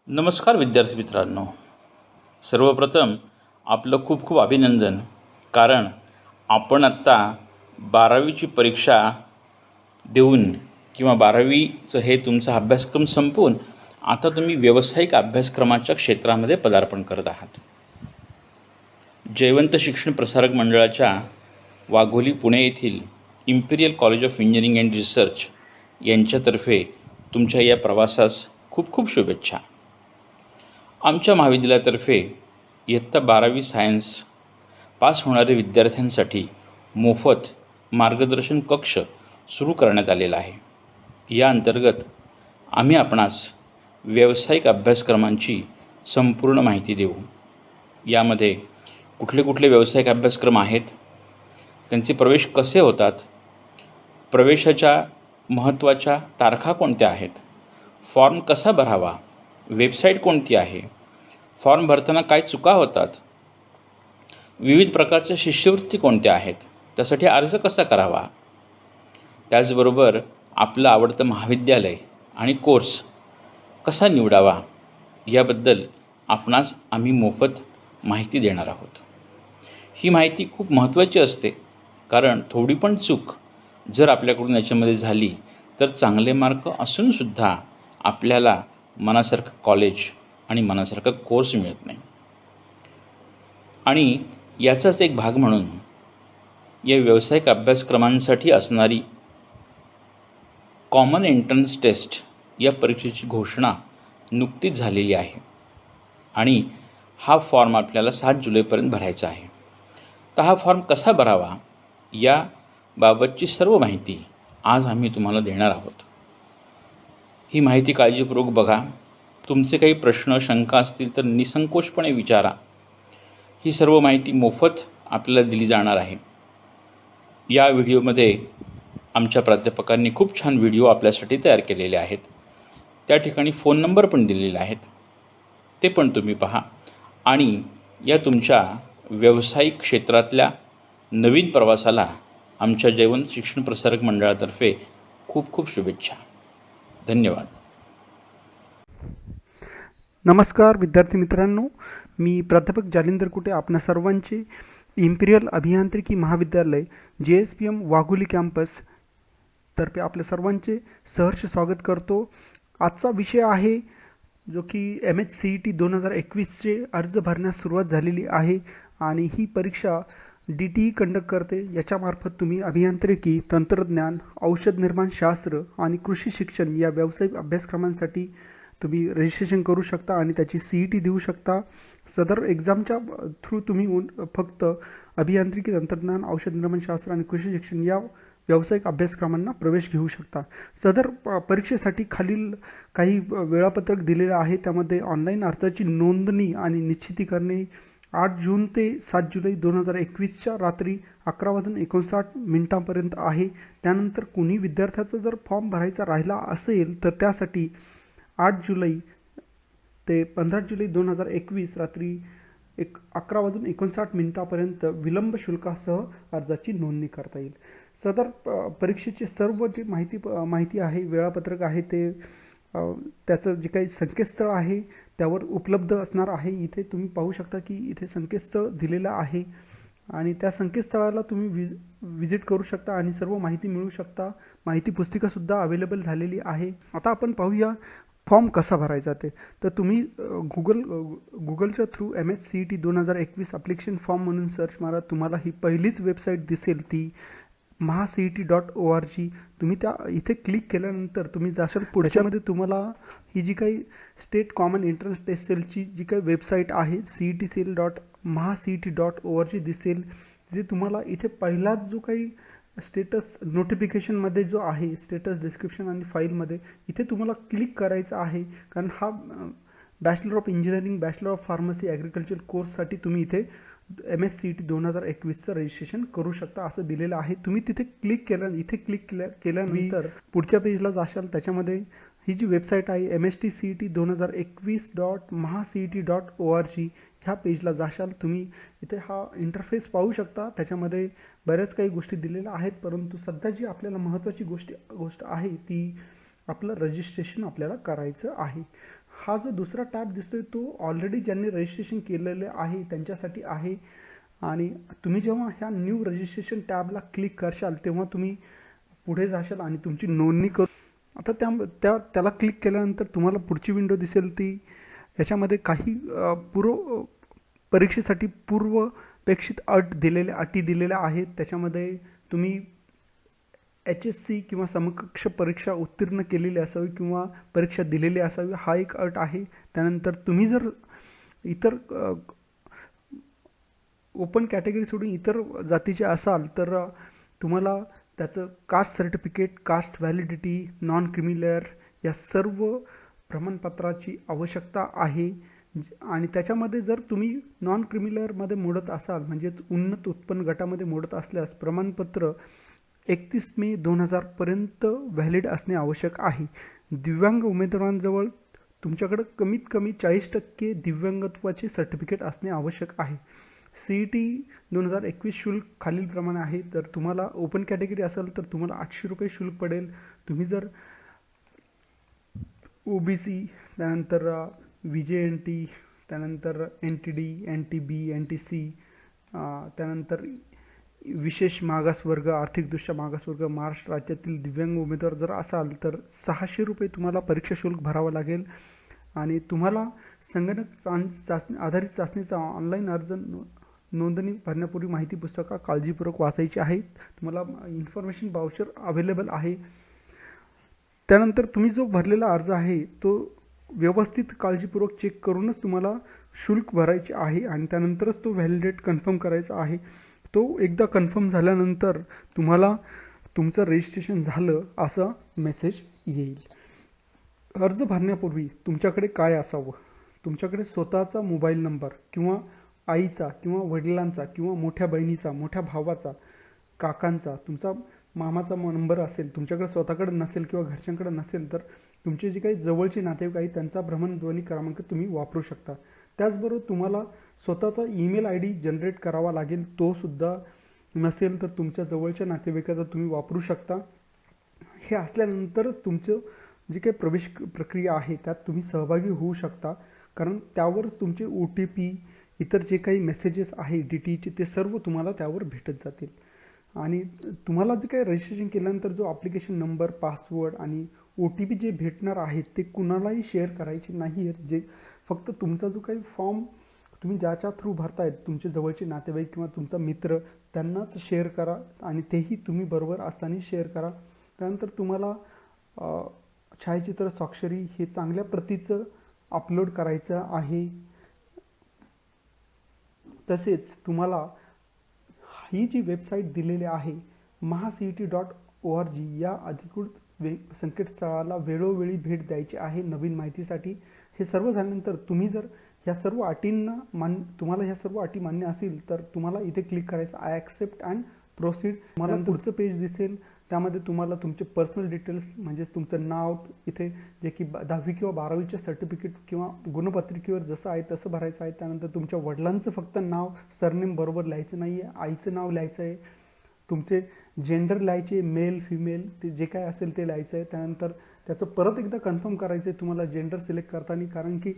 नमस्कार विद्यार्थी मित्रांनो. सर्वप्रथम आपलं खूप खूप अभिनंदन, कारण आपण आत्ता 12वीची परीक्षा देऊन किंवा 12वीचं हे तुमचा अभ्यासक्रम संपवून आता तुम्ही व्यावसायिक अभ्यासक्रमाच्या क्षेत्रामध्ये पदार्पण करत आहात. जयवंत शिक्षण प्रसारक मंडळाच्या वाघोली पुणे येथील Imperial college of engineering and research यांच्यातर्फे तुमच्या या प्रवासास खूप खूप शुभेच्छा. आमच्या महाविद्यालयातर्फे इयत्ता 12वी सायन्स पास होणाऱ्या विद्यार्थ्यांसाठी मोफत मार्गदर्शन कक्ष सुरू करण्यात आलेला आहे. या अंतर्गत आम्ही आपणास व्यावसायिक अभ्यासक्रमांची संपूर्ण माहिती देऊ. यामध्ये कुठले कुठले व्यावसायिक अभ्यासक्रम आहेत, त्यांचे प्रवेश कसे होतात, प्रवेशाच्या महत्त्वाच्या तारखा कोणत्या आहेत, फॉर्म कसा भरावा, वेबसाईट कोणती आहे, फॉर्म भरताना काय चुका होतात, विविध प्रकारच्या शिष्यवृत्ती कोणत्या आहेत, त्यासाठी अर्ज कसा करावा, त्याचबरोबर आपलं आवडतं महाविद्यालय आणि कोर्स कसा निवडावा याबद्दल आपणास आम्ही मोफत माहिती देणार आहोत. ही माहिती खूप महत्त्वाची असते, कारण थोडी पण चूक जर आपल्याकडून याच्यामध्ये झाली तर चांगले मार्क असूनसुद्धा आपल्याला मनासारखं कॉलेज आणि मनासारखा कोर्स मिळत नाही. आणि याचाच एक भाग म्हणून या व्यावसायिक अभ्यासक्रमांसाठी असणारी कॉमन एंट्रन्स टेस्ट या परीक्षेची घोषणा नुकतीच झालेली आहे आणि हा फॉर्म आपल्याला 7 जुलैपर्यंत भरायचा आहे. तर हा फॉर्म कसा भरावा याबाबतची सर्व माहिती आज आम्ही तुम्हाला देणार आहोत. ही माहिती काळजीपूर्वक बघा. तुमचे काही प्रश्न शंका असतील तर निसंकोचपणे विचारा. ही सर्व माहिती मोफत आपल्याला दिली जाणार आहे. या व्हिडिओमध्ये आमच्या प्राध्यापकांनी खूप छान व्हिडिओ आपल्यासाठी तयार केलेले आहेत. त्या ठिकाणी फोन नंबर पण दिलेले आहेत, ते पण तुम्ही पहा. आणि या तुमच्या व्यावसायिक क्षेत्रातल्या नवीन प्रवासाला आमच्या जयवंत शिक्षण प्रसारक मंडळातर्फे खूप खूप शुभेच्छा. धन्यवाद. नमस्कार विद्यार्थी मित्रांनो, मी प्राध्यापक जालिंदर कुटे आपणा सर्वांचे इम्पिरियल अभियांत्रिकी महाविद्यालय JSPM वाघोली कॅम्पस तर्फे आपल्या सर्वांचे सहर्ष स्वागत करतो. आजचा विषय आहे जो की MHCET 2021चे अर्ज भरण्यास सुरुवात झालेली आहे आणि ही परीक्षा DTE कंडक्ट करते. याच्यामार्फत तुम्ही अभियांत्रिकी, तंत्रज्ञान, औषध निर्माण शास्त्र आणि कृषी शिक्षण या व्यावसायिक अभ्यासक्रमांसाठी तुम्ही रजिस्ट्रेशन करू शकता आणि त्याची CET देऊ शकता. सदर एक्झामच्या थ्रू तुम्ही फक्त अभियांत्रिकी, तंत्रज्ञान, औषध निर्माण शास्त्र आणि कृषी शिक्षण या व्यावसायिक अभ्यासक्रमांना प्रवेश घेऊ शकता. सदर परीक्षेसाठी खालील काही वेळापत्रक दिलेलं आहे. त्यामध्ये ऑनलाईन अर्जाची नोंदणी आणि निश्चिती करणे 8 जून ते 7 जुलै 2021च्या रात्री 11:59 आहे. त्यानंतर कोणी विद्यार्थ्याचा जर फॉर्म भरायचा राहिला असेल तर त्यासाठी 8 जुलै ते 15 जुलै 2021 रात्री 11:59 विलंब शुल्कासह अर्जाची नोंदणी करता येईल. सदर परीक्षेचे सर्व जे माहिती आहे, वेळापत्रक आहे, ते त्याचं जे काही संकेतस्थळ आहे त्यावर उपलब्ध असणार आहे. इथे तुम्ही पाहू शकता की इथे संकेतस्थळ दिलेलं आहे आणि त्या संकेतस्थळाला तुम्ही विजिट करू शकता आणि सर्व माहिती मिळवू शकता. माहिती पुस्तिकासुद्धा अवेलेबल झालेली आहे. आता आपण पाहूया फॉर्म कसा भरायचा ते. तर तुम्ही गुगलच्या थ्रू MHCET 2021 ॲप्लिकेशन फॉर्म म्हणून सर्च मारा. तुम्हाला ही पहिलीच वेबसाईट दिसेल, ती mahaCET.org. तुम्ही त्या इथे क्लिक केल्यानंतर तुम्ही जाशाल पुढच्यामध्ये तुम्हाला ही जी काही स्टेट कॉमन एंट्रन्स टेस्ट सेलची जी काही वेबसाईट आहे cetcell.mahaCET.org दिसेल. तिथे तुम्हाला इथे पहिलाच जो काही स्टेटस नोटिफिकेशनमध्ये जो आहे, स्टेटस डिस्क्रिप्शन आणि फाईलमध्ये, इथे तुम्हाला क्लिक करायचं आहे. कारण हा bachelor of engineering, bachelor of pharmacy, agriculture कोर्ससाठी तुम्ही इथे MHCET 2021चं रजिस्ट्रेशन करू शकता असं दिलेलं आहे. तुम्ही तिथे क्लिक केल्यानंतर पुढच्या पेजला जाशाल. त्याच्यामध्ये ही जी वेबसाईट आहे MHCET2021.mahaCET.org ह्या पेजला जाशाल. तुम्ही इथे हा इंटरफेस पाहू शकता. त्याच्यामध्ये बऱ्याच काही गोष्टी दिलेल्या आहेत, परंतु सध्या जी आपल्याला महत्त्वाची गोष्ट आहे ती आपलं रजिस्ट्रेशन आपल्याला करायचं आहे. हा जो दुसरा टॅब दिसतोय तो ऑलरेडी ज्यांनी रजिस्ट्रेशन केलेले आहे त्यांच्यासाठी आहे. आणि तुम्ही जेव्हा ह्या न्यू रजिस्ट्रेशन टॅबला क्लिक करशाल तेव्हा तुम्ही पुढे जाशाल आणि तुमची नोंदणी करू. आता त्याला क्लिक केल्यानंतर तुम्हाला पुढची विंडो दिसेल. ती याच्यामध्ये काही परीक्षेसाठी पूर्वपेक्षित अटी दिलेल्या आहेत. त्याच्यामध्ये तुम्ही HSC किंवा समकक्ष परीक्षा उत्तीर्ण केलेली असावी किंवा परीक्षा दिलेली असावी, हा एक अट आहे. त्यानंतर तुम्ही जर इतर ओपन कॅटेगरी सोडून इतर जातीचे असाल तर तुम्हाला त्याचं caste certificate, caste validity, non creamy layer या सर्व प्रमाणपत्राची आवश्यकता आहे. आणि त्याच्यामध्ये जर तुम्ही नॉन क्रिमिलेअरमध्ये मोडत असाल म्हणजे उन्नत उत्पन्न गटामध्ये मोडत असल्यास प्रमाणपत्र 31 मे 2000 पर्यंत व्हॅलिड असणे आवश्यक आहे. दिव्यांग उमेदवारांजवळ तुमच्याकडे कमीत कमी 40% दिव्यांगत्वाचे सर्टिफिकेट असणे आवश्यक आहे. CET 2021 शुल्क खालीलप्रमाणे आहे. तर तुम्हाला ओपन कॅटेगरी असेल तर तुम्हाला 800 रुपये शुल्क पडेल. तुम्ही जर OBC, त्यानंतर VJNT, त्यानंतर NTD, NTB, NTC, त्यानंतर विशेष मागासवर्ग, आर्थिकदृष्ट्या मागासवर्ग, महाराष्ट्र राज्यातील दिव्यांग उमेदवार जर असाल तर 600 रुपये तुम्हाला परीक्षा शुल्क भरावं लागेल. आणि तुम्हाला संगणक चाचणी आधारित चाचणीचा ऑनलाईन अर्ज नोंदणी भरण्यापूर्वी माहिती पुस्तिका काळजीपूर्वक वाचायची आहे. तुम्हाला इन्फॉर्मेशन बाउचर अवेलेबल आहे. त्यानंतर तुम्ही जो भरलेला अर्ज आहे तो व्यवस्थित काळजीपूर्वक चेक करूनच तुम्हाला शुल्क भरायचे आहे आणि त्यानंतरच तो व्हॅलिडेट कन्फर्म करायचा आहे. तो एकदा कन्फर्म झाल्यानंतर तुम्हाला तुमचं रजिस्ट्रेशन झालं असा मेसेज येईल. अर्ज भरण्यापूर्वी तुमच्याकडे काय असावं? तुमच्याकडे स्वतःचा मोबाईल नंबर किंवा आईचा किंवा वडिलांचा किंवा मोठ्या बहिणीचा, मोठ्या भावाचा, काकांचा, तुमचा मामाचा नंबर असेल. तुमच्याकडे स्वतःकडे नसेल किंवा घरच्यांकडे नसेल तर तुमचे जे काही जवळचे नातेवाईक आहेत त्यांचा भ्रमणध्वनी क्रमांक तुम्ही वापरू शकता. त्याचबरोबर तुम्हाला स्वतःचा ईमेल ID जनरेट करावा लागेल. तो सुद्धा नसेल तर तुमच्या जवळच्या नातेवाईकाचा तुम्ही वापरू शकता. हे असल्यानंतरच तुमचं जे काही प्रवेश प्रक्रिया आहे त्यात तुम्ही सहभागी होऊ शकता. कारण त्यावरच तुमचे OTP, इतर जे काही मेसेजेस आहे DTEचे ते सर्व तुम्हाला त्यावर भेटत जातील. आणि तुम्हाला जे काही रजिस्ट्रेशन केल्यानंतर जो ॲप्लिकेशन नंबर, पासवर्ड आणि OTP जे भेटणार आहेत ते कुणालाही शेअर करायचे नाही आहेत. जे फक्त तुमचा जो काही फॉर्म तुम्ही ज्याच्या थ्रू भरतायत तुमचे जवळचे नातेवाईक किंवा तुमचा मित्र त्यांनाच शेअर करा आणि तेही तुम्ही बरोबर असताना शेअर करा. त्यानंतर तुम्हाला छायाचित्र, स्वाक्षरी हे चांगल्या प्रतीचं अपलोड करायचं आहे. तसेच तुम्हाला ही जी वेबसाईट दिलेली आहे mahaCET.org या अधिकृत संकेतस्थळाला वेळोवेळी भेट द्यायची आहे नवीन माहितीसाठी. हे सर्व झाल्यानंतर तुम्ही जर ह्या सर्व अटींना तुम्हाला ह्या सर्व अटी मान्य असतील तर तुम्हाला इथे क्लिक करायचं आय ॲक्सेप्ट अँड प्रोसीड. मला पुढचं पेज दिसेल. त्यामध्ये तुम्हाला तुमचे पर्सनल डिटेल्स म्हणजे तुमचं नाव इथे जे की 10वी किंवा 12वीचे सर्टिफिकेट किंवा गुणपत्रिकेवर जसं आहे तसं भरायचं आहे. त्यानंतर तुमच्या वडिलांचं फक्त नाव, सरनेम बरोबर लिहायचं नाही आहे. आईचं नाव लिहायचं आहे. तुमचे जेंडर लिहायचे, मेल, फिमेल ते जे काय असेल ते लिहायचं आहे. त्यानंतर त्याचं परत एकदा कन्फर्म करायचं आहे तुम्हाला जेंडर सिलेक्ट करताना. कारण की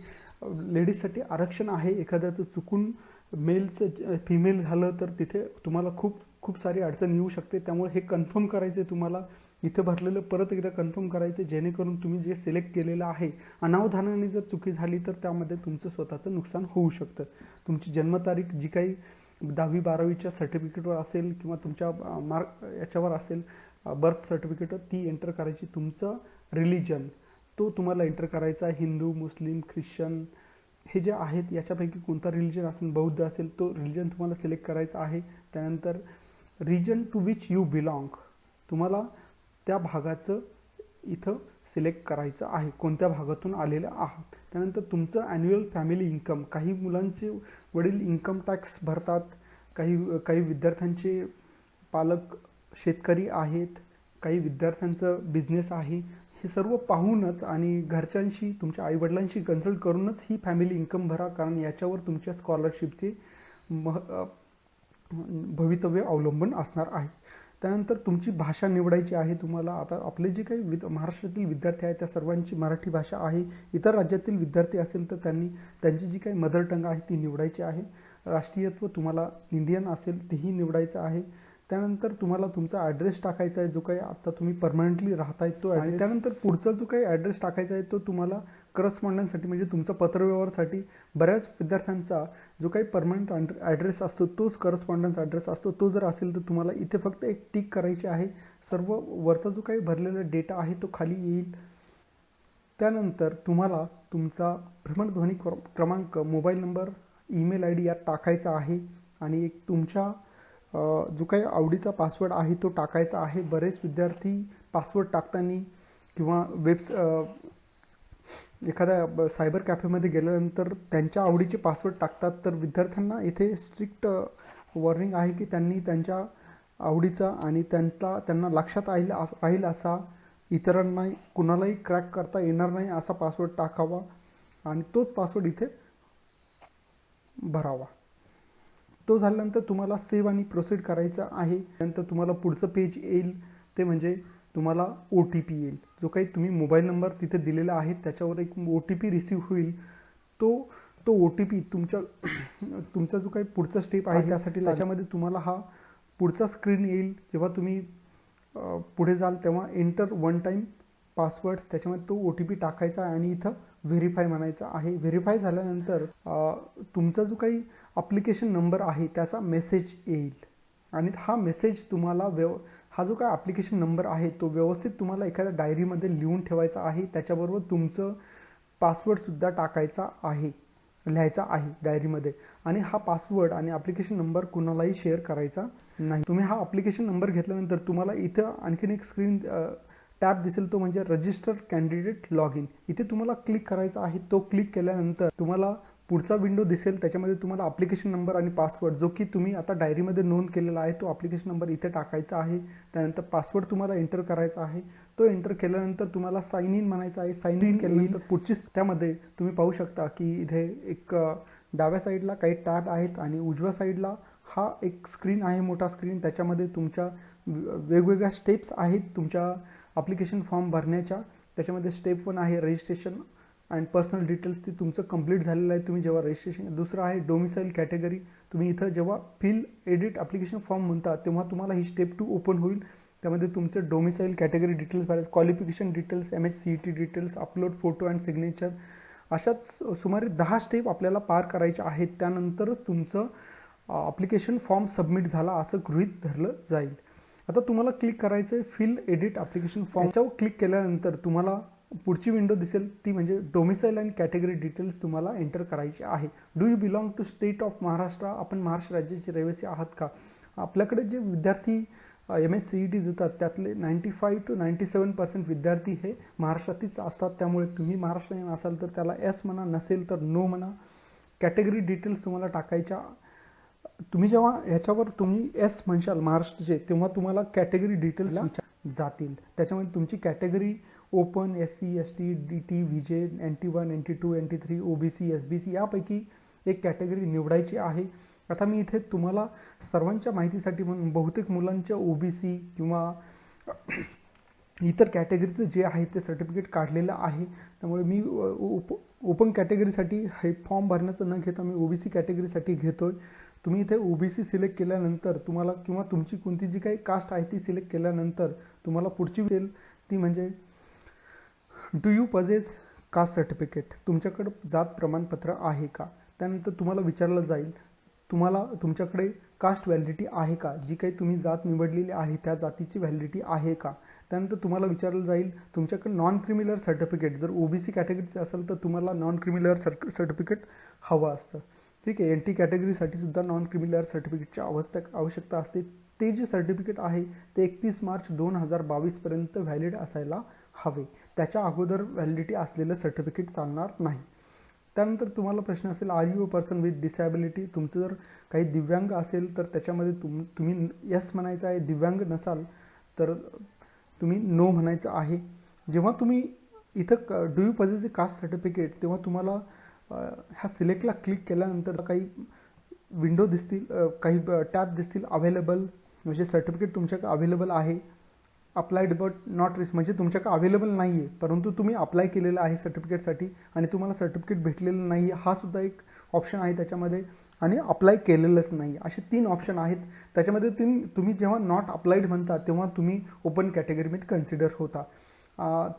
लेडीजसाठी आरक्षण आहे. एखाद्याचं चुकून मेलचं फिमेल झालं तर तिथे तुम्हाला खूप सारी अडचण येऊ शकते. त्यामुळे हे कन्फर्म करायचं आहे तुम्हाला. इथे भरलेलं परत एकदा कन्फर्म करायचं जेणेकरून तुम्ही जे सिलेक्ट केलेलं आहे अनावधानाने जर चुकी झाली तर त्यामध्ये तुमचं स्वतःचं नुकसान होऊ शकतं. तुमची जन्मतारीख जी काही 10वी 12वीच्या सर्टिफिकेटवर असेल किंवा तुमच्या याच्यावर असेल बर्थ सर्टिफिकेटवर ती एंटर करायची. तुमचं रिलिजन तो तुम्हाला एंटर करायचा. हिंदू, मुस्लिम, ख्रिश्चन हे जे आहेत याच्यापैकी कोणता रिलिजन असेल, बौद्ध असेल तो रिलिजन तुम्हाला सिलेक्ट करायचा आहे. त्यानंतर region to which you belong तुम्हाला त्या भागाचं इथं सिलेक्ट करायचं आहे, कोणत्या भागातून आलेलं आहात. त्यानंतर तुमचं ॲन्युअल फॅमिली इन्कम. काही मुलांचे वडील इन्कम टॅक्स भरतात, काही विद्यार्थ्यांचे पालक शेतकरी आहेत, काही विद्यार्थ्यांचं बिझनेस आहे. हे सर्व पाहूनच आणि घरच्यांशी तुमच्या आईवडिलांशी कन्सल्ट करूनच ही फॅमिली इन्कम भरा. कारण याच्यावर तुमच्या स्कॉलरशिपचे भवितव्य अवलंबून असणार आहे. त्यानंतर तुमची भाषा निवडायची आहे तुम्हाला. आता आपले जे काही महाराष्ट्रातील विद्यार्थी आहेत त्या सर्वांची मराठी भाषा आहे. इतर राज्यातील विद्यार्थी असेल तर त्यांची जी काही मदर टंग आहे ती निवडायची आहे. राष्ट्रीयत्व तुम्हाला इंडियन असेल तेही निवडायचं आहे. त्यानंतर तुम्हाला तुमचा ॲड्रेस टाकायचा आहे, जो काही आता तुम्ही परमनंटली राहताय तो. आणि त्यानंतर पुढचा जो काही ॲड्रेस टाकायचा आहे तो तुम्हाला करस्पॉन्डन्ससाठी म्हणजे तुमचा पत्रव्यवहारासाठी बऱ्याच विद्यार्थ्यांचा जो काही परमनंट ॲड्रेस असतो तोच करस्पॉन्डन्स ॲड्रेस असतो. तो जर असेल तर तुम्हाला इथे फक्त एक टिक करायची आहे. सर्व वरचा जो काही भरलेला डेटा आहे तो खाली येईल. त्यानंतर तुम्हाला तुमचा भ्रमणध्वनी क्रमांक, मोबाईल नंबर, ईमेल ID यात टाकायचा आहे. आणि एक तुमच्या जो काही आवडीचा पासवर्ड आहे तो टाकायचा आहे. बरेच विद्यार्थी पासवर्ड टाकताना किंवा एखाद्या सायबर कॅफेमध्ये गेल्यानंतर त्यांच्या आवडीचे पासवर्ड टाकतात. तर विद्यार्थ्यांना इथे स्ट्रिक्ट वॉर्निंग आहे की त्यांनी त्यांच्या आवडीचा आणि त्यांना लक्षात राहील असा, इतरांना कुणालाही क्रॅक करता येणार नाही असा पासवर्ड टाकावा आणि तोच पासवर्ड इथे भरावा. तो झाल्यानंतर तुम्हाला सेव्ह आणि प्रोसीड करायचं आहे. नंतर तुम्हाला पुढचं पेज येईल ते म्हणजे तुम्हाला OTP येईल. जो काही तुम्ही मोबाईल नंबर तिथे दिलेला आहे त्याच्यावर एक OTP रिसीव्ह होईल. तो OTP तुमचा जो काही पुढचा स्टेप आहे त्यासाठी त्याच्यामध्ये तुम्हाला हा पुढचा स्क्रीन येईल. जेव्हा तुम्ही पुढे जाल तेव्हा एंटर वन टाईम पासवर्ड, त्याच्यामध्ये तो OTP टाकायचा आणि इथं व्हेरीफाय म्हणायचं आहे. व्हेरीफाय झाल्यानंतर तुमचा जो काही ॲप्लिकेशन नंबर आहे त्याचा मेसेज येईल आणि हा मेसेज तुम्हाला हा जो काय ॲप्लिकेशन नंबर आहे तो व्यवस्थित तुम्हाला एखाद्या डायरीमध्ये लिहून ठेवायचा आहे. त्याच्याबरोबर तुमचं पासवर्डसुद्धा टाकायचा आहे, लिहायचा आहे डायरीमध्ये. आणि हा पासवर्ड आणि ॲप्लिकेशन नंबर कुणालाही शेअर करायचा नाही. तुम्ही हा ॲप्लिकेशन नंबर घेतल्यानंतर तुम्हाला इथं आणखीन एक स्क्रीन टॅब दिसेल, तो म्हणजे रजिस्टर कॅन्डिडेट लॉग इन. इथे तुम्हाला क्लिक करायचा आहे. तो क्लिक केल्यानंतर तुम्हाला पुढचा विंडो दिसेल. त्याच्यामध्ये तुम्हाला ॲप्लिकेशन नंबर आणि पासवर्ड जो की तुम्ही आता डायरीमध्ये नोंद केलेला आहे तो ॲप्लिकेशन नंबर इथे टाकायचा आहे. त्यानंतर पासवर्ड तुम्हाला एंटर करायचा आहे. तो एंटर केल्यानंतर तुम्हाला साइन इन म्हणायचं आहे. साइन इन केल्यानंतर पुढची त्यामध्ये तुम्ही पाहू शकता की इथे एक डाव्या साईडला काही टॅब आहेत आणि उजव्या साईडला हा एक स्क्रीन आहे, मोठा स्क्रीन. त्याच्यामध्ये तुमच्या वेगवेगळ्या स्टेप्स आहेत तुमच्या ॲप्लिकेशन फॉर्म भरण्याच्या. त्याच्यामध्ये स्टेप 1 आहे रजिस्ट्रेशन अँड पर्सनल डिटेल्स, ती तुमचं कंप्लीट झालेलं आहे तुम्ही जेव्हा रजिस्ट्रेशन. दुसरं आहे डोमिसाईल कॅटेगरी. तुम्ही इथं जेव्हा फिल एडिट ॲप्लिकेशन फॉर्म म्हणता तेव्हा तुम्हाला ही स्टेप 2 ओपन होईल. त्यामध्ये तुमचे डोमिसाईल कॅटेगरी डिटेल्स भरायचे, qualification details, MSc details, upload photo and signature. अशाच सुमारे 10 स्टेप आपल्याला पार करायच्या आहेत. त्यानंतरच तुमचं ॲप्लिकेशन फॉर्म सबमिट झाला असं गृहीत धरलं जाईल. आता तुम्हाला क्लिक करायचं आहे फिल एडिट ॲप्लिकेशन फॉर्म. याच्यावर क्लिक केल्यानंतर तुम्हाला पुढची विंडो दिसेल, ती म्हणजे डोमिसाईल अँड कॅटेगरी डिटेल्स तुम्हाला एंटर करायची आहे. Do you belong to state of Maharashtra? आपण महाराष्ट्र राज्याचे रहिवासी आहात का? आपल्याकडे जे विद्यार्थी MSCET देतात त्यातले 95 to 97% विद्यार्थी हे महाराष्ट्रातीलच असतात. त्यामुळे तुम्ही महाराष्ट्रीयन असाल तर त्याला येस म्हणा, नसेल तर नो म्हणा. कॅटेगरी डिटेल्स तुम्हाला टाकायच्या. तुम्ही जेव्हा ह्याच्यावर तुम्ही येस म्हणशाल महाराष्ट्राचे तेव्हा तुम्हाला कॅटेगरी डिटेल्स जातील. त्याच्यामध्ये तुमची category open, SC, ST, DT, VJ, NT1, NT2, NT3, OBC, SBC यापैकी एक कॅटेगरी निवडायची आहे. आता मी इथे तुम्हाला सर्वांच्या माहितीसाठी म्हणून बहुतेक मुलांच्या OBC किंवा इतर कॅटेगरीचं जे आहे ते सर्टिफिकेट काढलेलं आहे. त्यामुळे मी ओपन कॅटेगरीसाठी हे फॉर्म भरण्याचं न घेता मी OBC कॅटेगरीसाठी घेतो आहे. तुम्ही इथे OBC सिलेक्ट केल्यानंतर तुम्हाला किंवा तुमची कोणती जी काही कास्ट आहे ती सिलेक्ट केल्यानंतर तुम्हाला पुढची असेल ती म्हणजे do you possess caste certificate? तुमच्याकडे जात प्रमाणपत्र आहे का? त्यानंतर तुम्हाला विचारलं जाईल तुमच्याकडे कास्ट व्हॅलिडिटी आहे का? जी काही तुम्ही जात निवडलेली आहे त्या जातीची व्हॅलिडिटी आहे का? त्यानंतर तुम्हाला विचारलं जाईल तुमच्याकडे नॉन क्रिमिनल सर्टिफिकेट. जर OBC कॅटेगरीचं असेल तर तुम्हाला नॉन क्रिमिनल सर्टिफिकेट हवं असतं. ठीक आहे. NT कॅटेगरीसाठी सुद्धा नॉन क्रिमिनल सर्टिफिकेटची आवश्यकता असते. ते जे सर्टिफिकेट आहे ते 31 मार्च 2022 पर्यंत व्हॅलिड असायला हवे. त्याच्या अगोदर व्हॅलिडिटी असलेलं सर्टिफिकेट चालणार नाही. त्यानंतर तुम्हाला प्रश्न असेल are you a person with disability? तुमचं जर काही दिव्यांग असेल तर त्याच्यामध्ये तुम्ही येस म्हणायचं आहे. दिव्यांग नसाल तर तुम्ही नो म्हणायचं आहे. जेव्हा तुम्ही इथं do you possess caste certificate तेव्हा तुम्हाला ह्या सिलेक्टला क्लिक केल्यानंतर काही विंडो दिसतील, काही टॅब दिसतील. अवेलेबल, म्हणजे सर्टिफिकेट तुमच्याकडे अवेलेबल आहे, अप्लाइड बट नॉट रिस म्हणजे तुमच्याकडे अवेलेबल नाही आहे, परंतु तुम्ही अप्लाय केलेलं आहे सर्टिफिकेटसाठी आणि तुम्हाला सर्टिफिकेट भेटलेलं नाही आहे, हा सुद्धा एक ऑप्शन आहे त्याच्यामध्ये. आणि अप्लाय केलेलंच नाही, असे 3 ऑप्शन आहेत. त्याच्यामध्ये तुम्ही जेव्हा नॉट अप्लाइड म्हणता तेव्हा तुम्ही ओपन कॅटेगरीमध्ये कन्सिडर होता.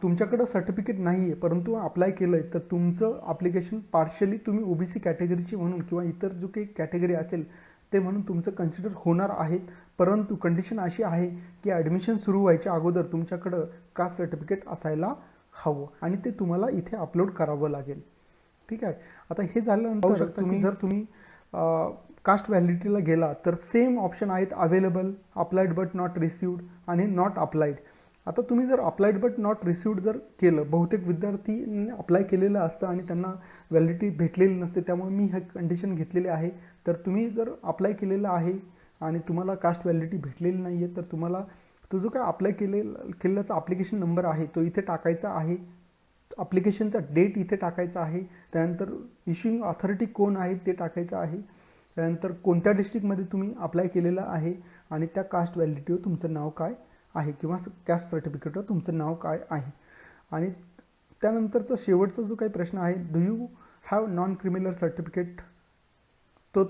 तुमच्याकडं सर्टिफिकेट नाही आहे परंतु अप्लाय केलं आहे, तर तुमचं ॲप्लिकेशन पार्शियली तुम्ही OBC कॅटेगरीची म्हणून किंवा इतर जो काही कॅटेगरी असेल ते म्हणून तुमचं कन्सिडर होणार आहेत. परंतु कंडिशन अशी आहे की ॲडमिशन सुरू व्हायच्या अगोदर तुमच्याकडं कास्ट सर्टिफिकेट असायला हवं आणि ते तुम्हाला इथे अपलोड करावं लागेल. ठीक आहे. आता हे झाल्यानंतर तुम्ही कास्ट व्हॅलिडिटीला गेला तर सेम ऑप्शन आहेत available, applied but not received आणि नॉट अप्लाइड. आता तुम्ही जर अप्लाइड बट नॉट रिसिव्ड जर केलं, बहुतेक विद्यार्थी अप्लाय केलेलं असतं आणि त्यांना व्हॅलिडिटी भेटलेली नसते, त्यामुळे मी हे कंडिशन घेतलेली आहे. तर तुम्ही जर अप्लाय केलेलं आहे आणि तुम्हाला कास्ट व्हॅलिडिटी भेटलेली नाही आहे, तर तुम्हाला तो जो काय अप्लाय केलेल्याचा ॲप्लिकेशन नंबर आहे तो इथे टाकायचा आहे, ॲप्लिकेशनचा डेट इथे टाकायचा आहे, त्यानंतर इश्यूइंग ऑथॉरिटी कोण आहे ते टाकायचं आहे, त्यानंतर कोणत्या डिस्ट्रिक्टमध्ये तुम्ही अप्लाय केलेलं आहे आणि त्या कास्ट व्हॅलिडिटीवर तुमचं नाव काय आहे किंवा कास्ट सर्टिफिकेटवर तुमचं नाव काय आहे. आणि त्यानंतरचा शेवटचा जो काही प्रश्न आहे, do you have non criminal certificate, तो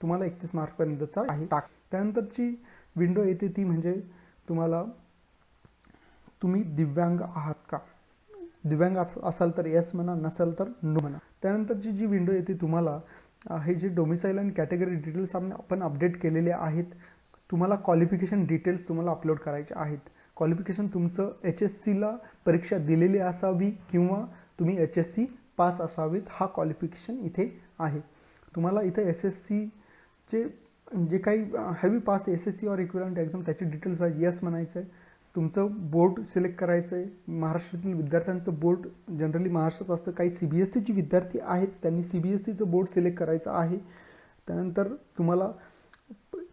तुम्हाला 31 मार्कपर्यंतचा आहे. त्यानंतरची विंडो येते ती म्हणजे तुम्ही दिव्यांग आहात का, दिव्यांग असाल तर येस म्हणा, नसाल तर नो म्हणा. त्यानंतरची जी विंडो येते तुम्हाला हे जे डोमिसाईल आणि कॅटेगरी डिटेल्स आपण अपडेट केलेले आहेत. तुम्हाला क्वालिफिकेशन डिटेल्स तुम्हाला अपलोड करायचे आहेत. क्वालिफिकेशन तुमचं HSCला परीक्षा दिलेली असावी किंवा तुम्ही HSC पास असावेत, हा क्वालिफिकेशन इथे आहे. तुम्हाला इथे SSCचे जे काही हेवी पास SSC और इक्विलंट एक्झाम त्याची डिटेल्स पाहिजे, येस म्हणायचं आहे. तुमचं बोर्ड सिलेक्ट करायचं आहे. महाराष्ट्रातील विद्यार्थ्यांचं बोर्ड जनरली महाराष्ट्रात असतं. काही CBSEचे विद्यार्थी आहेत त्यांनी CBSEचं बोर्ड सिलेक्ट करायचं आहे. त्यानंतर तुम्हाला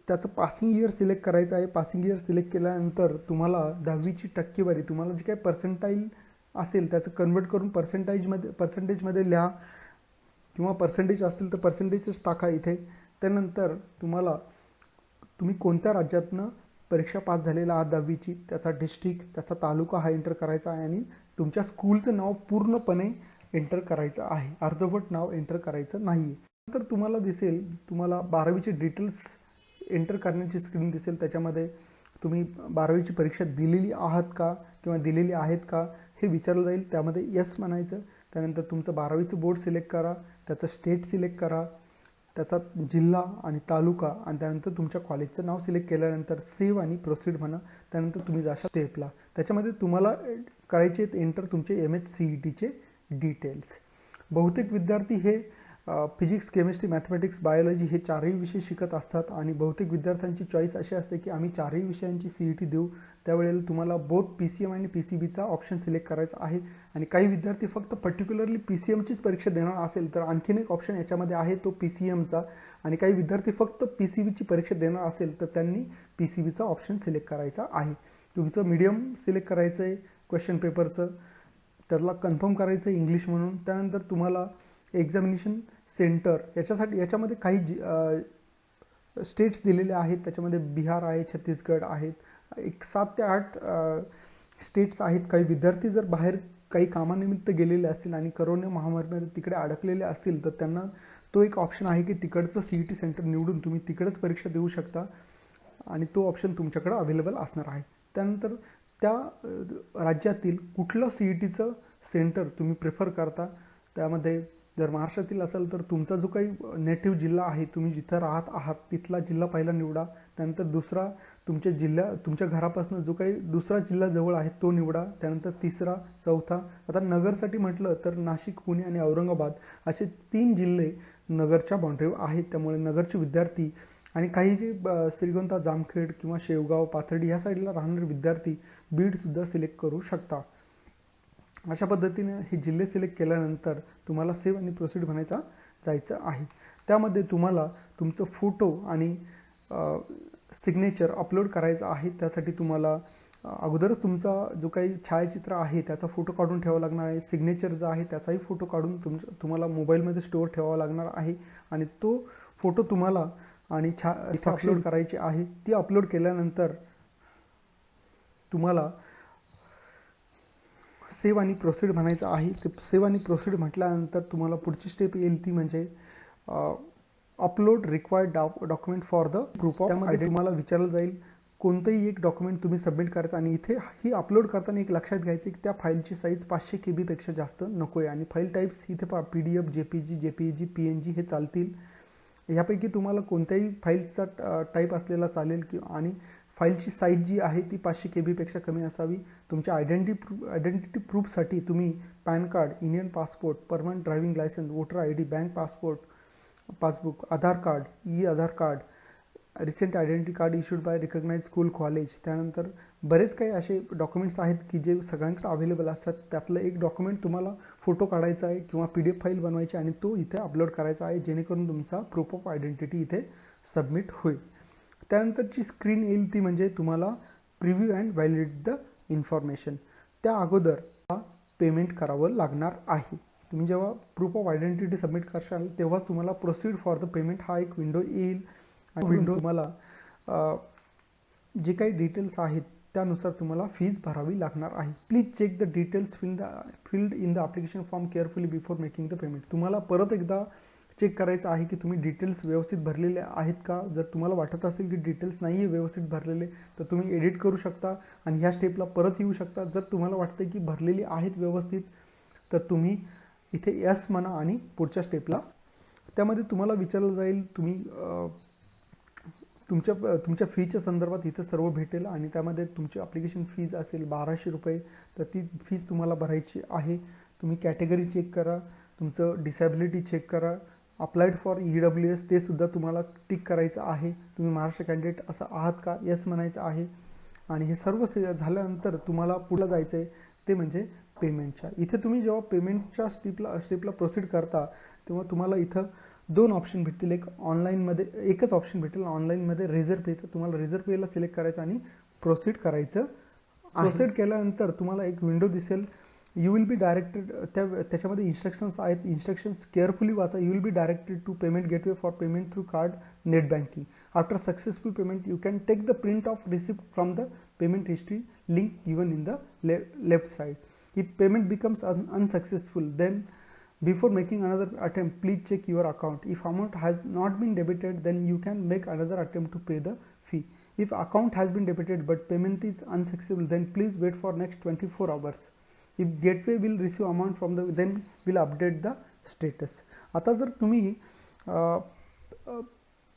त्याचं पासिंग इयर सिलेक्ट करायचं आहे. पासिंग इयर सिलेक्ट केल्यानंतर तुम्हाला 10वीची टक्केवारी, तुम्हाला जे काही पर्सेंटाईल असेल त्याचं कन्वर्ट करून पर्सेंटेजमध्ये लिहा किंवा पर्सेंटेज असतील तर पर्सेंटेजच टाका इथे. त्यानंतर तुम्ही कोणत्या राज्यातनं परीक्षा पास झालेला आहात 10वीची, त्याचा डिस्ट्रिक्ट, त्याचा तालुका हा एंटर करायचा आहे आणि तुमच्या स्कूलचं नाव पूर्णपणे एंटर करायचं आहे, अर्धवट नाव एंटर करायचं नाही. तर तुम्हाला दिसेल, तुम्हाला 12वीचे डिटेल्स एंटर करण्याची स्क्रीन दिसेल. त्याच्यामध्ये तुम्ही 12वीची परीक्षा दिलेली आहात का किंवा दिलेली आहेत का हे विचारलं जाईल. त्यामध्ये येस म्हणायचं. त्यानंतर तुमचं 12वीचं बोर्ड सिलेक्ट करा, त्याचं स्टेट सिलेक्ट करा, त्याचा जिल्हा आणि तालुका आणि त्यानंतर तुमच्या कॉलेजचं नाव सिलेक्ट केल्यानंतर सेव्ह आणि प्रोसीड म्हणा. त्यानंतर तुम्ही जाशा स्टेपला. त्याच्यामध्ये तुम्हाला करायचे एंटर तुमचे MHCETचे डिटेल्स. बहुतेक विद्यार्थी हे फिजिक्स, केमिस्ट्री, मॅथमॅटिक्स, बायोलॉजी हे 4ही विषय शिकत असतात आणि बहुतेक विद्यार्थ्यांची चॉईस अशी असते की आम्ही 4ही विषयांची CET देऊ. त्यावेळेला तुम्हाला बोथ PCM आणि PCBचा ऑप्शन सिलेक्ट करायचा आहे. आणि काही विद्यार्थी फक्त पर्टिक्युलरली PCMचीच परीक्षा देणार असेल तर आणखीन एक ऑप्शन याच्यामध्ये आहे तो PCMचा. आणि काही विद्यार्थी फक्त PCBची परीक्षा देणार असेल तर त्यांनी PCBचा ऑप्शन सिलेक्ट करायचा आहे. तुमचं मीडियम सिलेक्ट करायचं आहे क्वेश्चन पेपरचं, त्याला कन्फर्म करायचं आहे इंग्लिश म्हणून. त्यानंतर तुम्हाला एक्झामिनेशन सेंटर याच्यामध्ये काही स्टेट्स दिलेले आहेत. त्याच्यामध्ये बिहार आहे, छत्तीसगड आहेत, एक 7 ते 8 स्टेट्स आहेत. काही विद्यार्थी जर बाहेर काही कामानिमित्त गेलेले असतील आणि करोना महामारीमध्ये तिकडे अडकलेले असतील तर त्यांना तो एक ऑप्शन आहे की तिकडचं CET सेंटर निवडून तुम्ही तिकडेच परीक्षा देऊ शकता आणि तो ऑप्शन तुमच्याकडे अवेलेबल असणार आहे. त्यानंतर त्या राज्यातील कुठलं CETचं सेंटर तुम्ही प्रेफर करता, त्यामध्ये जर महाराष्ट्रातील असेल तर तुमचा जो काही नेटिव्ह जिल्हा आहे, तुम्ही जिथं राहत आहात तिथला जिल्हा पहिला निवडा. त्यानंतर दुसरा तुमच्या घरापासून जो काही दुसरा जिल्हा जवळ आहे तो निवडा. त्यानंतर तिसरा, चौथा. आता नगरसाठी म्हटलं तर नाशिक, पुणे आणि औरंगाबाद असे 3 जिल्हे नगरच्या बाउंड्रीवर आहेत. त्यामुळे नगरचे विद्यार्थी आणि काही जे श्रीगोंदा, जामखेड किंवा शेवगाव, पाथर्डी ह्या साईडला राहणारे विद्यार्थी बीडसुद्धा सिलेक्ट करू शकता. अशा पद्धतीने हे जिल्हे सिलेक्ट केल्यानंतर तुम्हाला सेव्ह आणि प्रोसीड म्हणायचं जायचं आहे. त्यामध्ये तुम्हाला तुमचं फोटो आणि सिग्नेचर अपलोड करायचं आहे. त्यासाठी तुम्हाला अगोदरच तुमचा जो काही छायाचित्र आहे त्याचा फोटो काढून ठेवावा लागणार आहे. सिग्नेचर जो आहे त्याचाही फोटो काढून तुम्हाला मोबाईलमध्ये स्टोअर ठेवावा लागणार आहे आणि तो फोटो तुम्हाला आणि इथे अपलोड करायची आहे. ती अपलोड केल्यानंतर तुम्हाला सेव्ह आणि प्रोसीड म्हणायचं आहे. ते सेव्ह आणि प्रोसीड म्हटल्यानंतर तुम्हाला पुढची स्टेप येईल ती म्हणजे upload required document for the proof of. त्यामध्ये तुम्हाला विचारलं जाईल कोणतंही एक डॉक्युमेंट तुम्ही सबमिट करायचं आणि इथे ही अपलोड करताना एक लक्षात घ्यायचं की त्या फाईलची साईज 500 KB पेक्षा जास्त नको आहे. आणि फाईल टाईप्स इथे PDF, JPG, PNG हे चालतील. यापैकी तुम्हाला कोणत्याही फाईलचा टाईप असलेला चालेल आणि फाईलची साईज जी आहे ती 500 KB पेक्षा कमी असावी. तुमच्या आयडेंटिटी प्रूफसाठी तुम्ही PAN card, Indian passport, permanent driving licence, voter ID, bank passbook, Aadhaar card, Aadhaar card, recent identity card issued by recognise school college. त्यानंतर बरेच काही असे डॉक्युमेंट्स आहेत की जे सगळ्यांकडे अवेलेबल असतात. त्यातलं एक डॉक्युमेंट तुम्हाला फोटो काढायचा आहे किंवा PDF फाईल बनवायची आणि तो इथे अपलोड करायचा आहे जेणेकरून तुमचा प्रूफ ऑफ आयडेंटिटी इथे सबमिट होईल. त्यानंतरची स्क्रीन येईल ती म्हणजे तुम्हाला preview and validate the information. त्या अगोदर पेमेंट करावं लागणार आहे. तुम्ही जेव्हा प्रूफ ऑफ आयडेंटिटी सबमिट करशाल तेव्हाच तुम्हाला प्रोसीड फॉर द पेमेंट हा एक विंडो येईल. आणि विंडो तुम्हाला जे काही डिटेल्स आहेत त्यानुसार तुम्हाला फीज भरावी लागणार आहे. Please check the details filled in the application form carefully before making the payment. तुम्हाला परत एकदा चेक करायचं आहे की तुम्ही डिटेल्स व्यवस्थित भरलेले आहेत का. जर तुम्हाला वाटत असेल की डिटेल्स नाही आहे व्यवस्थित भरलेले तर तुम्ही एडिट करू शकता आणि ह्या स्टेपला परत येऊ शकता. जर तुम्हाला वाटतं की भरलेली आहेत व्यवस्थित तर तुम्ही इथे यस म्हणा आणि पुढच्या स्टेपला. त्यामध्ये तुम्हाला विचारलं जाईल तुमच्या फीच्या संदर्भात इथं सर्व भेटेल आणि त्यामध्ये तुमची ॲप्लिकेशन फीज असेल 1200 रुपये. तर ती फीज तुम्हाला भरायची आहे. तुम्ही कॅटेगरी चेक करा, तुमचं डिसॅबिलिटी चेक करा, अप्लाइड फॉर EWS ते सुद्धा तुम्हाला टिक करायचं आहे. तुम्ही महाराष्ट्र कॅन्डिडेट असं आहात का, यस म्हणायचं आहे. आणि हे सर्व झाल्यानंतर तुम्हाला पुढे जायचं आहे ते म्हणजे पेमेंटच्या. इथे तुम्ही जेव्हा पेमेंटच्या स्टेपला प्रोसीड करता तेव्हा तुम्हाला इथं 2 ऑप्शन भेटतील. एकच ऑप्शन भेटेल ऑनलाईनमध्ये रेझर पेचं. तुम्हाला रेझर पेला सिलेक्ट करायचं आणि प्रोसीड करायचं. प्रोसीड केल्यानंतर तुम्हाला एक विंडो दिसेल. यू विल बी डायरेक्टेड त्याच्यामध्ये इन्स्ट्रक्शन्स आहेत. इन्स्ट्रक्शन्स केअरफुली वाचा. You will be directed to payment gateway for payment through card net banking. After successful payment you can take the print of receipt from the payment history link given in the left side. If payment becomes unsuccessful, then before making another attempt, please check your account. If amount has not been debited, then you can make another attempt to pay the fee. If account has been debited but payment is unsuccessful, then please wait for next 24 hours. If gateway will receive amount from then will update the status. आता जर तुम्ही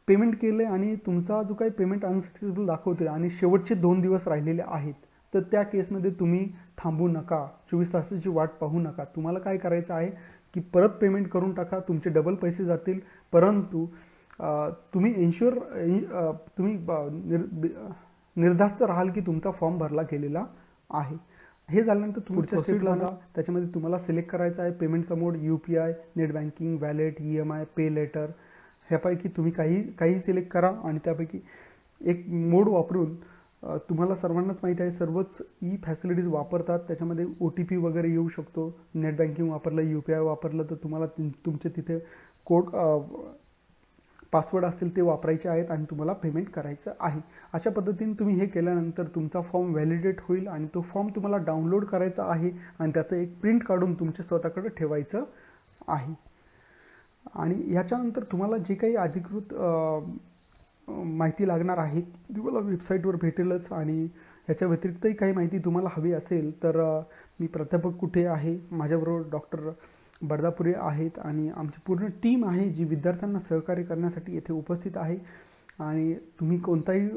payment केले आणि तुमचा जो काही payment unsuccessful दाखवते आणि शेवटचे 2 दिवस राहिलेले आहेत तर त्या केसमध्ये तुम्ही थांबू नका. 24 तासाची वाट पाहू नका. तुम्हाला काय करायचं आहे की परत पेमेंट करून टाका. तुमचे डबल पैसे जातील. परंतु तुम्ही निर्धास्त राहाल की तुमचा फॉर्म भरला गेलेला आहे. हे झाल्यानंतर तुम्ही पुढच्या स्टेपला जा. त्याच्यामध्ये तुम्हाला सिलेक्ट करायचं आहे पेमेंटचा मोड, UPI, net banking, valet, EMI, पे लेटर. ह्यापैकी तुम्ही काही सिलेक्ट करा आणि त्यापैकी एक मोड वापरून तुम्हाला सर्वांनाच माहीत आहे सर्वच फॅसिलिटीज वापरतात. त्याच्यामध्ये OTP वगैरे येऊ शकतो. नेट बँकिंग वापरलं, UPI वापरलं तर तुम्हाला तुमचे तिथे कोड पासवर्ड असेल ते वापरायचे आहेत आणि तुम्हाला पेमेंट करायचं आहे. अशा पद्धतीने तुम्ही हे केल्यानंतर तुमचा फॉर्म व्हॅलिडेट होईल आणि तो फॉर्म तुम्हाला डाउनलोड करायचा आहे आणि त्याचं एक प्रिंट काढून तुमच्या स्वतःकडे ठेवायचं आहे. आणि ह्याच्यानंतर तुम्हाला जे काही अधिकृत माहिती लागणार आहे ती तुम्हाला वेबसाईटवर भेटेलच. आणि ह्याच्या व्यतिरिक्तही काही माहिती तुम्हाला हवी असेल तर मी प्राध्यापक कुठे आहे, माझ्याबरोबर डॉक्टर बर्दापुरे आहेत आणि आमची पूर्ण टीम आहे जी विद्यार्थ्यांना सहकार्य करण्यासाठी येथे उपस्थित आहे. आणि तुम्ही कोणताही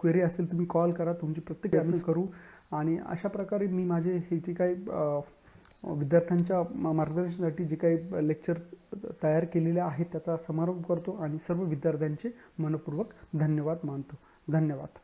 क्वेरी असेल तुम्ही कॉल करा, तुमची प्रत्येक आम्ही करू. आणि अशा प्रकारे मी माझे हे जे काही विद्यार्थ्यांच्या मार्गदर्शनासाठी जे काही लेक्चर तयार केलेले आहेत त्याचा समारोप करतो आणि सर्व विद्यार्थ्यांचे मनपूर्वक धन्यवाद मानतो. धन्यवाद.